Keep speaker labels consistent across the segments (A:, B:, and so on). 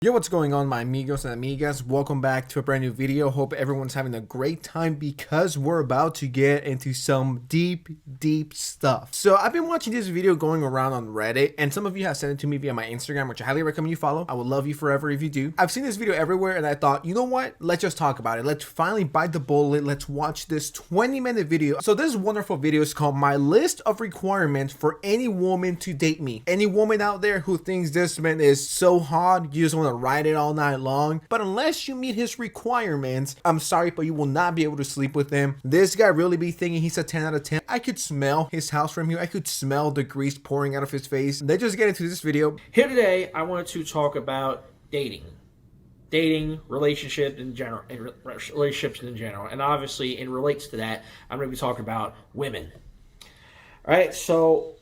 A: Yo, what's going on, my amigos and amigas? Welcome back to a brand new video. Hope everyone's having a great time because we're about to get into some deep stuff. So I've been watching this video going around on Reddit, and some of you have sent it to me via my Instagram, which I highly recommend you follow. I would love you forever if you do. I've seen this video everywhere, and I thought, you know what? Let's just talk about it. Let's finally bite the bullet. Let's watch this 20-minute video. So this wonderful video is called My List of Requirements for Any Woman to Date Me. Any woman out there who thinks this man is so hot, you just want to ride it all night long, but unless you meet his requirements, I'm sorry, but you will not be able to sleep with him. This guy really be thinking he's a 10 out of 10. I could smell his house from here. I could smell the grease pouring out of his face. Let's just get into this video.
B: Here today, I wanted to talk about dating, relationships in general, and obviously, in relates to that, I'm going to be talking about women. All right, so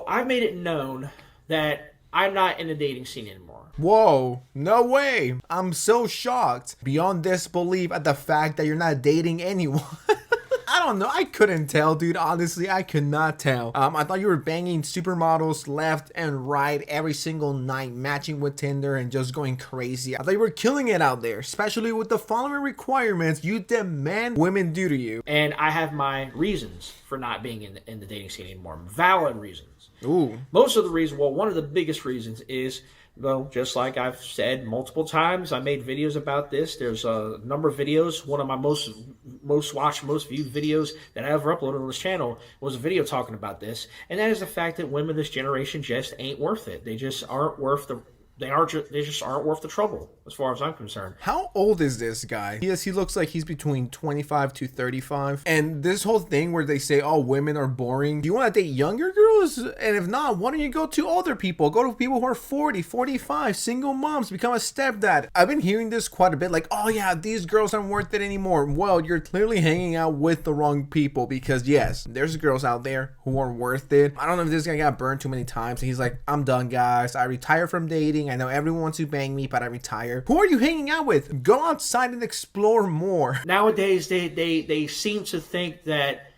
B: I've made it known that I'm not in the dating scene anymore.
A: Whoa, no way. I'm so shocked beyond disbelief at the fact that you're not dating anyone. I don't know. I couldn't tell, dude. Honestly, I could not tell. I thought you were banging supermodels left and right every single night, matching with Tinder and just going crazy. I thought you were killing it out there, especially with the following requirements you demand women do to you.
B: And I have my reasons for not being in the dating scene anymore. Valid reasons.
A: Ooh.
B: Most of the reasons, well, one of the biggest reasons is, well, just like I've said multiple times, I made videos about this. There's a number of videos. One of my most watched, most viewed videos that I ever uploaded on this channel was a video talking about this. And that is the fact that women this generation just ain't worth it. They just aren't worth the... They just aren't worth the trouble, as far as I'm concerned.
A: How old is this guy? Yes, he looks like he's between 25 to 35. And this whole thing where they say, oh, women are boring. Do you want to date younger girls? And if not, why don't you go to older people? Go to people who are 40, 45, single moms, become a stepdad. I've been hearing this quite a bit, like, oh yeah, these girls aren't worth it anymore. Well, you're clearly hanging out with the wrong people, because yes, there's girls out there who are worth it. I don't know if this guy got burned too many times and he's like, I'm done, guys. I retired from dating. I know everyone wants to bang me, but I retire. Who are you hanging out with? Go outside and explore more.
B: Nowadays, they seem to think that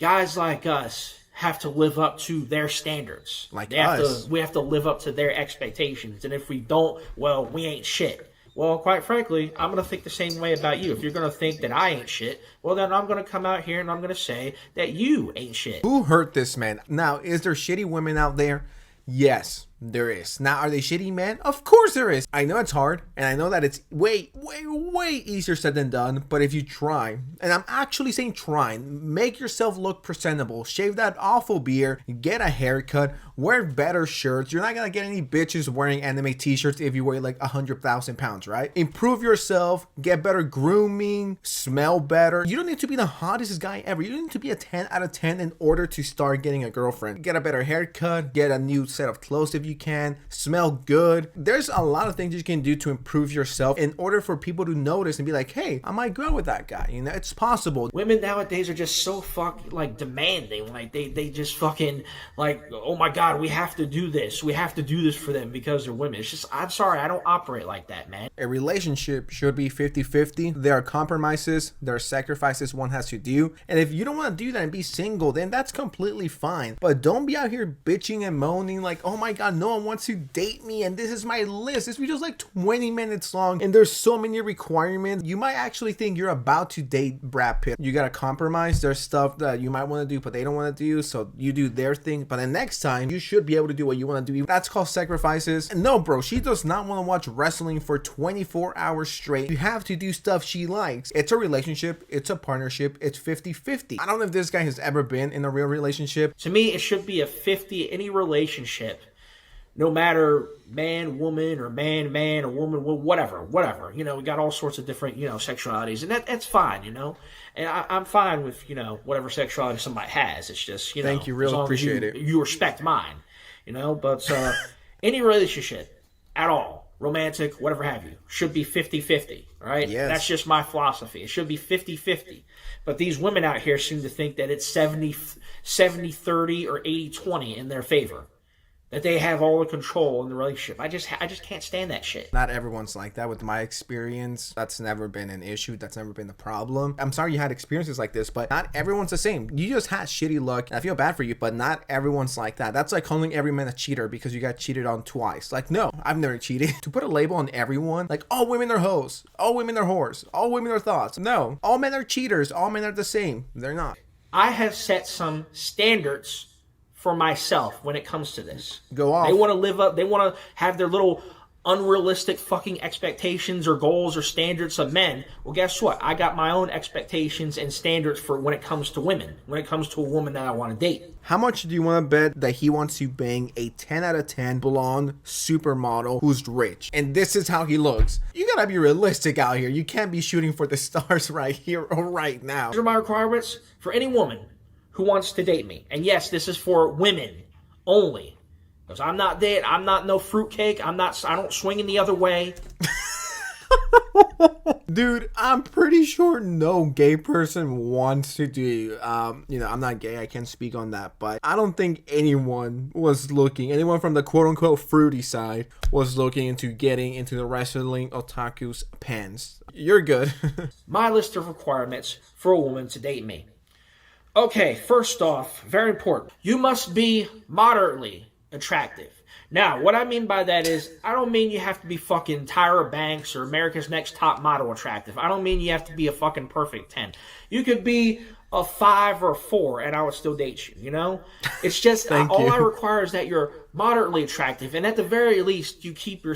B: guys like us have to live up to their standards.
A: Like
B: we have to live up to their expectations. And if we don't, well, we ain't shit. Well, quite frankly, I'm going to think the same way about you. If you're going to think that I ain't shit, well, then I'm going to come out here and I'm going to say that you ain't shit.
A: Who hurt this man? Now, is there shitty women out there? Yes, there is. Now, are they shitty men? Of course there is. I know it's hard, and I know that it's way easier said than done, but if you try, and I'm actually saying try, make yourself look presentable, shave that awful beard, get a haircut, wear better shirts. You're not gonna get any bitches wearing anime t-shirts if you weigh like 100,000 pounds, right? Improve yourself, get better grooming, smell better. You don't need to be the hottest guy ever. You don't need to be a 10 out of 10 in order to start getting a girlfriend. Get a better haircut, get a new set of clothes if you can, smell good. There's a lot of things you can do to improve yourself in order for people to notice and be like, hey, I might go out with that guy. You know, it's possible.
B: Women nowadays are just so like demanding. Like they just fucking like, oh my God, we have to do this. We have to do this for them because they're women. It's just, I'm sorry, I don't operate like that, man.
A: A relationship should be 50-50. There are compromises, there are sacrifices one has to do. And if you don't want to do that and be single, then that's completely fine. But don't be out here bitching and moaning like, oh my God, no one wants to date me and this is my list. This video's like 20 minutes long and there's so many requirements. You might actually think you're about to date Brad Pitt. You gotta compromise. There's stuff that you might want to do but they don't want to do, so you do their thing. But the next time you should be able to do what you want to do. That's called sacrifices. And no, bro, she does not want to watch wrestling for 24 hours straight. You have to do stuff she likes. It's a relationship, it's a partnership, it's 50-50. I don't know if this guy has ever been in a real relationship.
B: To me, it should be a 50. Any relationship, no matter man, woman, or man, or woman, whatever. You know, we got all sorts of different, you know, sexualities, and that's fine, you know. And I'm fine with, you know, whatever sexuality somebody has. It's just, you know,
A: thank you, really appreciate it.
B: You respect mine, you know. But any relationship at all, romantic, whatever have you, should be 50-50, right?
A: Yes.
B: That's just my philosophy. It should be 50-50. But these women out here seem to think that it's 70-30 or 80-20 in their favor. that they have all the control in the relationship. I just can't stand that shit.
A: Not everyone's like that. With my experience, that's never been an issue. That's never been the problem. I'm sorry you had experiences like this, but not everyone's the same. You just had shitty luck. I feel bad for you, but not everyone's like that. That's like calling every man a cheater because you got cheated on twice. Like, no, I've never cheated. To put a label on everyone, like all women are hoes, all women are whores, all women are thoughts. No, all men are cheaters. All men are the same. They're not.
B: I have set some standards for myself when it comes to this.
A: Go off.
B: They want to live up. They want to have their little unrealistic fucking expectations or goals or standards of men. Well, guess what? I got my own expectations and standards for when it comes to women. When it comes to a woman that I want to date.
A: How much do you want to bet that he wants to bang a 10 out of 10 blonde supermodel who's rich? And this is how he looks. You gotta be realistic out here. You can't be shooting for the stars right here or right now.
B: These are my requirements for any woman who wants to date me. And yes, this is for women only. Because I'm not no fruitcake. I don't swing in the other way.
A: Dude, I'm pretty sure no gay person wants to do, I'm not gay, I can't speak on that, but I don't think anyone from the quote-unquote fruity side was looking into getting into the wrestling otaku's pants. You're good.
B: My list of requirements for a woman to date me. Okay, first off, very important. You must be moderately attractive. Now, what I mean by that is, I don't mean you have to be fucking Tyra Banks or America's Next Top Model attractive. I don't mean you have to be a fucking perfect 10. You could be a 5 or a 4 and I would still date you, you know? It's just, all I require is that you're moderately attractive, and at the very least, you keep your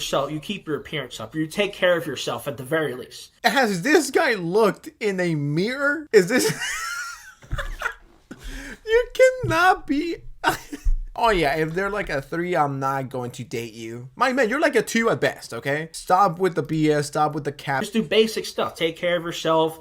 B: appearance up. You take care of yourself at the very least.
A: Has this guy looked in a mirror? Is this... You cannot be... Oh yeah, if they're like a 3, I'm not going to date you. My man, you're like a 2 at best, okay? Stop with the BS, stop with the cap.
B: Just do basic stuff. Take care of yourself,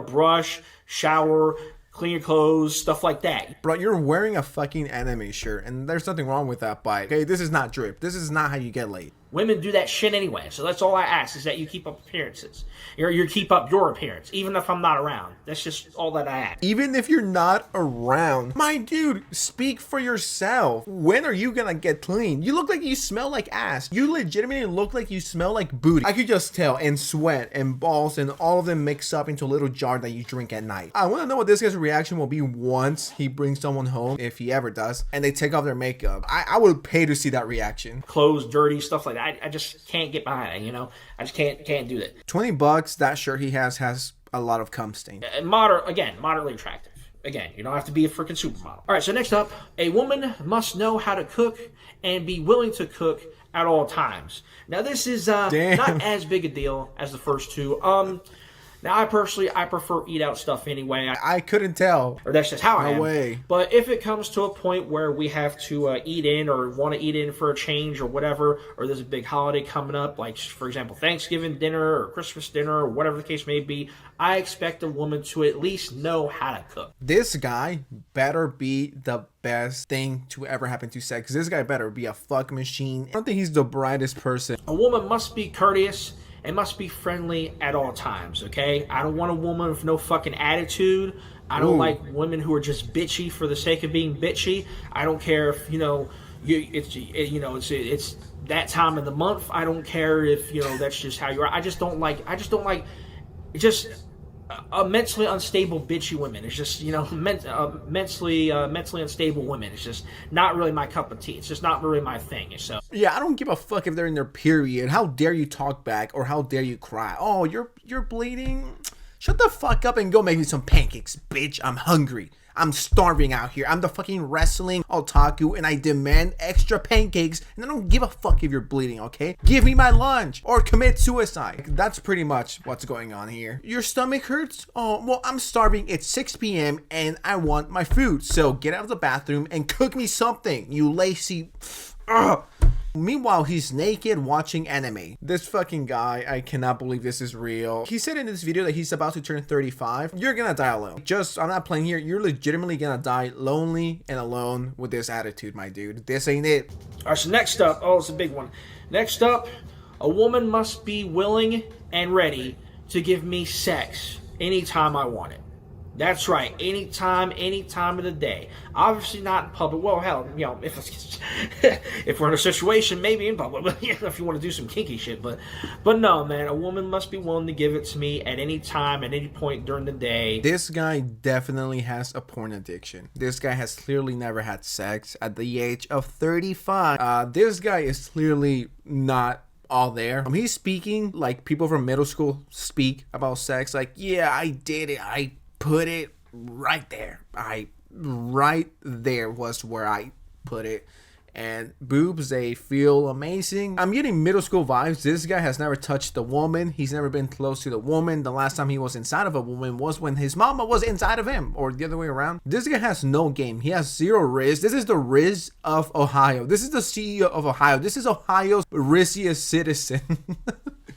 B: brush, shower, clean your clothes, stuff like that.
A: Bro, you're wearing a fucking anime shirt, and there's nothing wrong with that, but okay, this is not drip. This is not how you get laid.
B: Women do that shit anyway, so that's all I ask, is that you keep up appearances. You keep up your appearance, even if I'm not around. That's just all that I ask.
A: Even if you're not around, my dude, speak for yourself. When are you gonna get clean? You look like you smell like ass. You legitimately look like you smell like booty. I could just tell, and sweat, and balls, and all of them mix up into a little jar that you drink at night. I wanna know what this guy's reaction will be once he brings someone home, if he ever does, and they take off their makeup. I would pay to see that reaction.
B: Clothes dirty, stuff like that. I just can't get behind it, I just can't do that.
A: $20, that shirt he has a lot of cum stain.
B: Moderately attractive. Again, you don't have to be a freaking supermodel. All right, so next up, a woman must know how to cook and be willing to cook at all times. Now, this is not as big a deal as the first two. Now, I prefer eat out stuff anyway.
A: I couldn't tell.
B: Or that's just how I am.
A: No way.
B: But if it comes to a point where we have to eat in or want to eat in for a change or whatever, or there's a big holiday coming up, like, for example, Thanksgiving dinner or Christmas dinner or whatever the case may be, I expect a woman to at least know how to cook.
A: This guy better be the best thing to ever happen to sex. This guy better be a fuck machine. I don't think he's the brightest person.
B: A woman must be courteous and must be friendly at all times, okay? I don't want a woman with no fucking attitude. I don't like women who are just bitchy for the sake of being bitchy. I don't care if, it's that time of the month. I don't care if, that's just how you are. I just don't like mentally unstable bitchy women. It's just, mentally unstable women. It's just not really my cup of tea. It's just not really my thing. So
A: yeah, I don't give a fuck if they're in their period. How dare you talk back, or how dare you cry? Oh, you're bleeding? Shut the fuck up and go make me some pancakes, bitch. I'm hungry. I'm starving out here. I'm the fucking wrestling otaku, and I demand extra pancakes, and I don't give a fuck if you're bleeding, okay? Give me my lunch or commit suicide. That's pretty much what's going on here. Your stomach hurts? Oh, well, I'm starving. It's 6 p.m. and I want my food. So get out of the bathroom and cook me something, you lazy... Ugh. Meanwhile, he's naked watching anime. This fucking guy, I cannot believe this is real. He said in this video that he's about to turn 35. You're gonna die alone. I'm not playing here. You're legitimately gonna die lonely and alone with this attitude, my dude. This ain't it.
B: All right, so next up, it's a big one. Next up, a woman must be willing and ready to give me sex anytime I want it. That's right. Anytime, any time of the day. Obviously not in public. Well, hell, you know, if we're in a situation, maybe in public. But you know, if you want to do some kinky shit, but no, man. A woman must be willing to give it to me at any time, at any point during the day.
A: This guy definitely has a porn addiction. This guy has clearly never had sex at the age of 35. This guy is clearly not all there. He's speaking like people from middle school speak about sex. Like, yeah, I did it. I put it right there. Right there was where I put it. And boobs, they feel amazing. I'm getting middle school vibes. This guy has never touched a woman. He's never been close to the woman. The last time he was inside of a woman was when his mama was inside of him, or the other way around. This guy has no game. He has zero Riz. This is the Riz of Ohio. This is the CEO of Ohio. This is Ohio's rizziest citizen.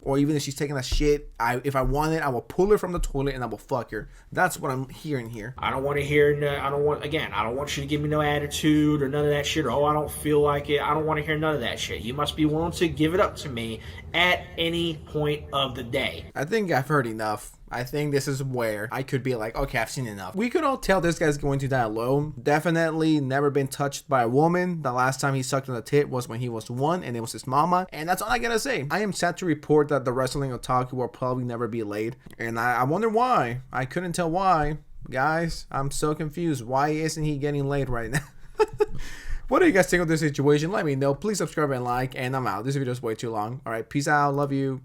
A: Or even if she's taking a shit, if I want it, I will pull her from the toilet and I will fuck her. That's what I'm hearing here.
B: I don't want to hear. I don't want you to give me no attitude or none of that shit. Or, oh, I don't feel like it. I don't want to hear none of that shit. You must be willing to give it up to me at any point of the day.
A: I think I've heard enough. I think this is where I could be like, okay, I've seen enough. We could all tell this guy's going to die alone. Definitely never been touched by a woman. The last time he sucked on the tit was when he was 1 and it was his mama. And that's all I gotta say. I am sad to report that the wrestling otaku will probably never be laid. And I wonder why. I couldn't tell why. Guys, I'm so confused. Why isn't he getting laid right now? What do you guys think of this situation? Let me know. Please subscribe and like. And I'm out. This video is way too long. All right, peace out. Love you.